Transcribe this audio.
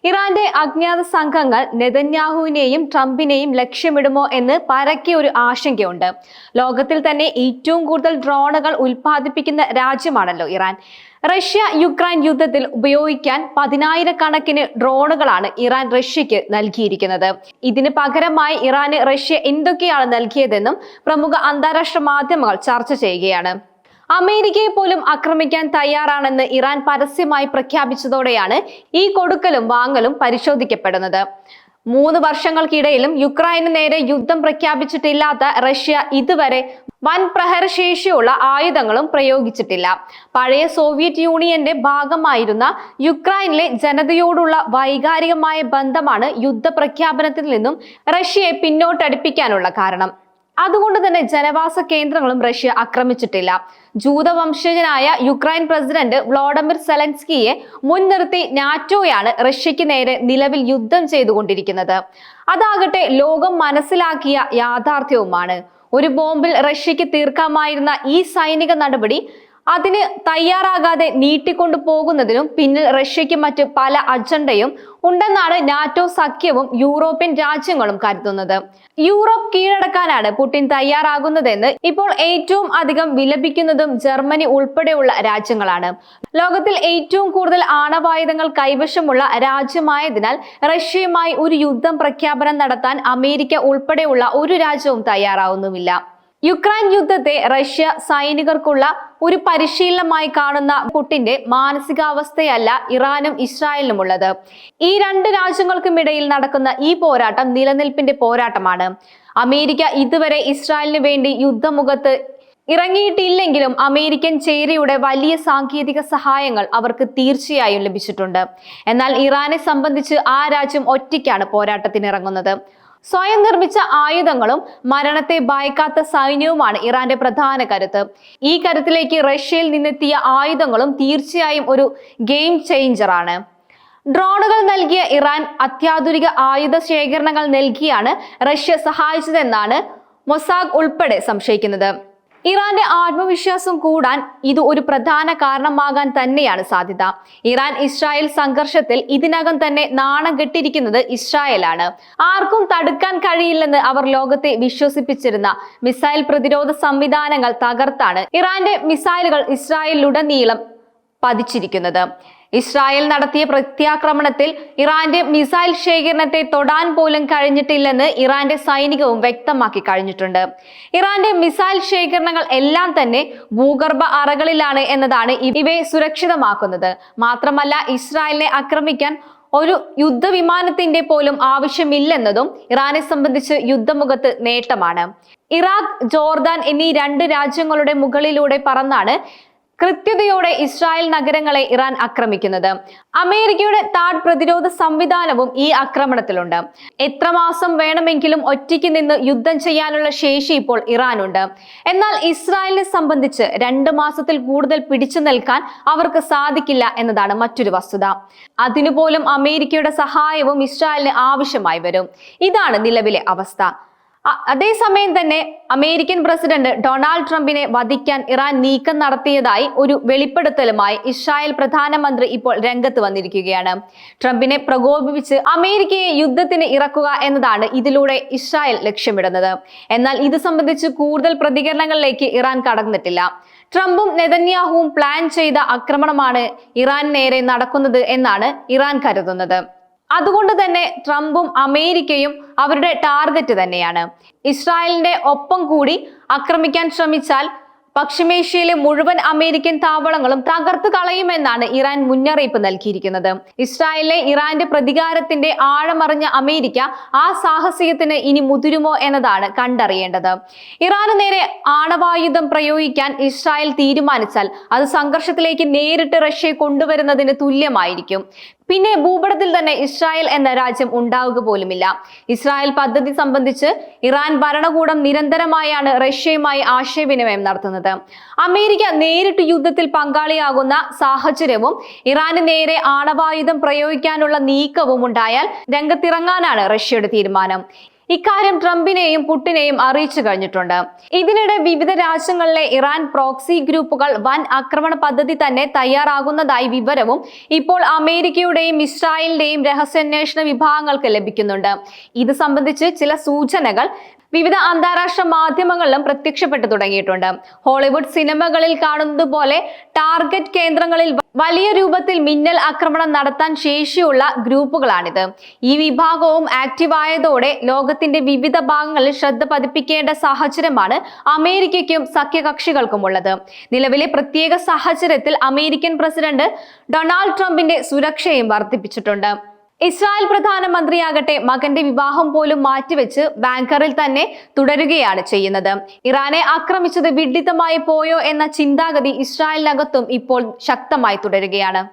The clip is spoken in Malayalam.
ഇറാന്റെ അജ്ഞാത സംഘങ്ങൾ നെതന്യാഹുവിനെയും ട്രംപിനെയും ലക്ഷ്യമിടുമോ എന്ന് പരക്കെ ഒരു ആശങ്കയുണ്ട്. ലോകത്തിൽ തന്നെ ഏറ്റവും കൂടുതൽ ഡ്രോണുകൾ ഉൽപ്പാദിപ്പിക്കുന്ന രാജ്യമാണല്ലോ ഇറാൻ. റഷ്യ യുക്രൈൻ യുദ്ധത്തിൽ ഉപയോഗിക്കാൻ 10,000-കണക്കിന് ഡ്രോണുകളാണ് ഇറാൻ റഷ്യക്ക് നൽകിയിരിക്കുന്നത്. ഇതിന് പകരമായി ഇറാന് റഷ്യ എന്തൊക്കെയാണ് നൽകിയതെന്നും പ്രമുഖ അന്താരാഷ്ട്ര മാധ്യമങ്ങൾ ചർച്ച ചെയ്യുകയാണ്. അമേരിക്കയെ പോലും ആക്രമിക്കാൻ തയ്യാറാണെന്ന് ഇറാൻ പരസ്യമായി പ്രഖ്യാപിച്ചതോടെയാണ് ഈ കൊടുക്കലും വാങ്ങലും പരിശോധിക്കപ്പെടുന്നത്. 3 വർഷങ്ങൾക്കിടയിലും യുക്രൈന് നേരെ യുദ്ധം പ്രഖ്യാപിച്ചിട്ടില്ലാത്ത റഷ്യ ഇതുവരെ വൻ പ്രഹരശേഷിയുള്ള ആയുധങ്ങളും പ്രയോഗിച്ചിട്ടില്ല. പഴയ സോവിയറ്റ് യൂണിയന്റെ ഭാഗമായിരുന്ന യുക്രൈനിലെ ജനതയോടുള്ള വൈകാരികമായ ബന്ധമാണ് യുദ്ധപ്രഖ്യാപനത്തിൽ നിന്നും റഷ്യയെ പിന്നോട്ടടിപ്പിക്കാനുള്ള കാരണം. അതുകൊണ്ട് തന്നെ ജനവാസ കേന്ദ്രങ്ങളും റഷ്യ ആക്രമിച്ചിട്ടില്ല. ജൂതവംശജനായ യുക്രൈൻ പ്രസിഡന്റ് വ്ളാഡിമിർ സെലൻസ്കിയെ മുൻനിർത്തി നാറ്റോയാണ് റഷ്യക്ക് നേരെ നിലവിൽ യുദ്ധം ചെയ്തുകൊണ്ടിരിക്കുന്നത്. അതാകട്ടെ ലോകം മനസ്സിലാക്കിയ യാഥാർത്ഥ്യവുമാണ്. ഒരു ബോംബിൽ റഷ്യക്ക് തീർക്കാമായിരുന്ന ഈ സൈനിക നടപടി അതിന് തയ്യാറാകാതെ നീട്ടിക്കൊണ്ടു പോകുന്നതിനും പിന്നിൽ റഷ്യക്ക് മറ്റ് പല അജണ്ടയും ഉണ്ടെന്നാണ് നാറ്റോ സഖ്യവും യൂറോപ്യൻ രാജ്യങ്ങളും കരുതുന്നത്. യൂറോപ്പ് കീഴടക്കാനാണ് പുടിൻ തയ്യാറാകുന്നതെന്ന് ഇപ്പോൾ ഏറ്റവും അധികം വിലപിക്കുന്നതും ജർമ്മനി ഉൾപ്പെടെയുള്ള രാജ്യങ്ങളാണ്. ലോകത്തിൽ ഏറ്റവും കൂടുതൽ ആണവായുധങ്ങൾ കൈവശമുള്ള രാജ്യമായതിനാൽ റഷ്യയുമായി ഒരു യുദ്ധം പ്രഖ്യാപനം നടത്താൻ അമേരിക്ക ഉൾപ്പെടെയുള്ള ഒരു രാജ്യവും തയ്യാറാവുന്നുമില്ല. യുക്രൈൻ യുദ്ധത്തെ റഷ്യ സൈനികർക്കുള്ള ഒരു പരിശീലനമായി കാണുന്ന പുടിന്റെ മാനസികാവസ്ഥയല്ല ഇറാനും ഇസ്രായേലിനുമുള്ളത്. ഈ 2 രാജ്യങ്ങൾക്കുമിടയിൽ നടക്കുന്ന ഈ പോരാട്ടം നിലനിൽപ്പിന്റെ പോരാട്ടമാണ്. അമേരിക്ക ഇതുവരെ ഇസ്രായേലിന് വേണ്ടി യുദ്ധമുഖത്ത് ഇറങ്ങിയിട്ടില്ലെങ്കിലും അമേരിക്കൻ ചേരിയുടെ വലിയ സാങ്കേതിക സഹായങ്ങൾ അവർക്ക് തീർച്ചയായും ലഭിച്ചിട്ടുണ്ട്. എന്നാൽ ഇറാനെ സംബന്ധിച്ച് ആ രാജ്യം ഒറ്റയ്ക്കാണ് പോരാട്ടത്തിനിറങ്ങുന്നത്. സ്വയം നിർമ്മിച്ച ആയുധങ്ങളും മരണത്തെ ഭയക്കാത്ത സൈന്യവുമാണ് ഇറാന്റെ പ്രധാന കരുത്ത്. ഈ കരുത്തിലേക്ക് റഷ്യയിൽ നിന്നെത്തിയ ആയുധങ്ങളും തീർച്ചയായും ഒരു ഗെയിം ചേഞ്ചറാണ്. ഡ്രോണുകൾ നൽകിയ ഇറാൻ അത്യാധുനിക ആയുധ ശേഖരണങ്ങൾ നൽകിയാണ് റഷ്യ സഹായിച്ചതെന്നാണ് മൊസാദ് ഉൾപ്പെടെ സംശയിക്കുന്നത്. ഇറാന്റെ ആത്മവിശ്വാസം കൂടാൻ ഇത് ഒരു പ്രധാന കാരണമാകാൻ തന്നെയാണ് സാധ്യത. ഇറാൻ ഇസ്രായേൽ സംഘർഷത്തിൽ ഇതിനകം തന്നെ നാണം കെട്ടിരിക്കുന്നത് ഇസ്രായേലാണ്. ആർക്കും തടുക്കാൻ കഴിയില്ലെന്ന് അവർ ലോകത്തെ വിശ്വസിപ്പിച്ചിരുന്ന മിസൈൽ പ്രതിരോധ സംവിധാനങ്ങൾ തകർത്താണ് ഇറാന്റെ മിസൈലുകൾ ഇസ്രായേലിലുടനീളം പതിച്ചിരിക്കുന്നത്. ഇസ്രായേൽ നടത്തിയ പ്രത്യാക്രമണത്തിൽ ഇറാന്റെ മിസൈൽ ശേഖരണത്തെ തൊടാൻ പോലും കഴിഞ്ഞിട്ടില്ലെന്ന് ഇറാന്റെ സൈനികവും വ്യക്തമാക്കി കഴിഞ്ഞിട്ടുണ്ട്. ഇറാന്റെ മിസൈൽ ശേഖരണങ്ങൾ എല്ലാം തന്നെ ഭൂഗർഭ അറകളിലാണ് എന്നതാണ് ഇവയെ സുരക്ഷിതമാക്കുന്നത്. മാത്രമല്ല ഇസ്രായേലിനെ ആക്രമിക്കാൻ ഒരു യുദ്ധവിമാനത്തിന്റെ പോലും ആവശ്യമില്ലെന്നതും ഇറാനെ സംബന്ധിച്ച് യുദ്ധമുഖത്ത് നേട്ടമാണ്. ഇറാഖ്, ജോർദാൻ എന്നീ 2 രാജ്യങ്ങളുടെ മുകളിലൂടെ പറന്നാണ് കൃത്യതയോടെ ഇസ്രായേൽ നഗരങ്ങളെ ഇറാൻ ആക്രമിക്കുന്നത്. അമേരിക്കയുടെ താഡ് പ്രതിരോധ സംവിധാനവും ഈ ആക്രമണത്തിലുണ്ട്. എത്ര മാസം വേണമെങ്കിലും ഒറ്റയ്ക്ക് നിന്ന് യുദ്ധം ചെയ്യാനുള്ള ശേഷി ഇപ്പോൾ ഇറാനുണ്ട്. എന്നാൽ ഇസ്രായേലിനെ സംബന്ധിച്ച് 2 മാസത്തിൽ കൂടുതൽ പിടിച്ചു നിൽക്കാൻ അവർക്ക് സാധിക്കില്ല എന്നതാണ് മറ്റൊരു വസ്തുത. അതിനുപോലും അമേരിക്കയുടെ സഹായവും ഇസ്രായേലിന് ആവശ്യമായി വരും. ഇതാണ് നിലവിലെ അവസ്ഥ. അതേസമയം തന്നെ അമേരിക്കൻ പ്രസിഡന്റ് ഡൊണാൾഡ് ട്രംപിനെ വധിക്കാൻ ഇറാൻ നീക്കം നടത്തിയതായി ഒരു വെളിപ്പെടുത്തലുമായി ഇസ്രായേൽ പ്രധാനമന്ത്രി ഇപ്പോൾ രംഗത്ത് വന്നിരിക്കുകയാണ്. ട്രംപിനെ പ്രകോപിപ്പിച്ച് അമേരിക്കയെ യുദ്ധത്തിന് ഇറക്കുക എന്നതാണ് ഇതിലൂടെ ഇസ്രായേൽ ലക്ഷ്യമിടുന്നത്. എന്നാൽ ഇത് സംബന്ധിച്ച് കൂടുതൽ പ്രതികരണങ്ങളിലേക്ക് ഇറാൻ കടന്നിട്ടില്ല. ട്രംപും നെതന്യാഹുവും പ്ലാൻ ചെയ്ത ആക്രമണമാണ് ഇറാൻ നേരെ നടക്കുന്നത് എന്നാണ് ഇറാൻ കരുതുന്നത്. അതുകൊണ്ട് തന്നെ ട്രംപും അമേരിക്കയും അവരുടെ ടാർഗറ്റ് തന്നെയാണ്. ഇസ്രായേലിന്റെ ഒപ്പം കൂടി ആക്രമിക്കാൻ ശ്രമിച്ചാൽ പശ്ചിമേഷ്യയിലെ മുഴുവൻ അമേരിക്കൻ താവളങ്ങളും തകർത്ത് കളയുമെന്നാണ് ഇറാൻ മുന്നറിയിപ്പ് നൽകിയിരിക്കുന്നത്. ഇസ്രായേലിലെ ഇറാന്റെ പ്രതികാരത്തിന്റെ ആഴമറിഞ്ഞ അമേരിക്ക ആ സാഹസികത്തിന് ഇനി മുതിരുമോ എന്നതാണ് കണ്ടറിയേണ്ടത്. ഇറാന് നേരെ ആണവായുധം പ്രയോഗിക്കാൻ ഇസ്രായേൽ തീരുമാനിച്ചാൽ അത് സംഘർഷത്തിലേക്ക് നേരിട്ട് റഷ്യയെ കൊണ്ടുവരുന്നതിന് തുല്യമായിരിക്കും. പിന്നെ ഭൂപടത്തിൽ തന്നെ ഇസ്രായേൽ എന്ന രാജ്യം ഉണ്ടാവുക പോലുമില്ല. ഇസ്രായേൽ പദ്ധതി സംബന്ധിച്ച് ഇറാൻ ഭരണകൂടം നിരന്തരമായാണ് റഷ്യയുമായി ആശയവിനിമയം നടത്തുന്നത്. അമേരിക്ക നേരിട്ട് യുദ്ധത്തിൽ പങ്കാളിയാകുന്ന സാഹചര്യവും ഇറാന് നേരെ ആണവായുധം പ്രയോഗിക്കാനുള്ള നീക്കവും ഉണ്ടായാൽ രംഗത്തിറങ്ങാനാണ് റഷ്യയുടെ തീരുമാനം. ഇക്കാര്യം ട്രംപിനെയും പുടിനെയും അറിയിച്ചു കഴിഞ്ഞിട്ടുണ്ട്. ഇതിനിടെ വിവിധ രാജ്യങ്ങളിലെ ഇറാൻ പ്രോക്സി ഗ്രൂപ്പുകൾ വൻ ആക്രമണ പദ്ധതി തന്നെ തയ്യാറാകുന്നതായി വിവരവും ഇപ്പോൾ അമേരിക്കയുടെയും ഇസ്രായേലിന്റെയും രഹസ്യാന്വേഷണ വിഭാഗങ്ങൾക്ക് ലഭിക്കുന്നുണ്ട്. ഇത് സംബന്ധിച്ച് ചില സൂചനകൾ വിവിധ അന്താരാഷ്ട്ര മാധ്യമങ്ങളിലും പ്രത്യക്ഷപ്പെട്ടു തുടങ്ങിയിട്ടുണ്ട്. ഹോളിവുഡ് സിനിമകളിൽ കാണുന്നത് പോലെ ടാർഗറ്റ് കേന്ദ്രങ്ങളിൽ വലിയ രൂപത്തിൽ മിന്നൽ ആക്രമണം നടത്താൻ ശേഷിയുള്ള ഗ്രൂപ്പുകളാണിത്. ഈ വിഭാഗവും ആക്റ്റീവായതോടെ ലോകത്തിന്റെ വിവിധ ഭാഗങ്ങളിൽ ശ്രദ്ധ പതിപ്പിക്കേണ്ട സാഹചര്യമാണ് അമേരിക്കയ്ക്കും സഖ്യകക്ഷികൾക്കുമുള്ളത്. നിലവിലെ പ്രത്യേക സാഹചര്യത്തിൽ അമേരിക്കൻ പ്രസിഡന്റ് ഡൊണാൾഡ് ട്രംപിന്റെ സുരക്ഷയും വർദ്ധിപ്പിച്ചിട്ടുണ്ട്. ഇസ്രായേൽ പ്രധാനമന്ത്രിയാകട്ടെ മകന്റെ വിവാഹം പോലും മാറ്റിവെച്ച് ബാങ്കറിൽ തന്നെ തുടരുകയാണ് ചെയ്യുന്നത്. ഇറാനെ ആക്രമിച്ചത് വിഡ്ഢിത്തമായി പോയോ എന്ന ചിന്താഗതി ഇസ്രായേലിനകത്തും ഇപ്പോൾ ശക്തമായി തുടരുകയാണ്.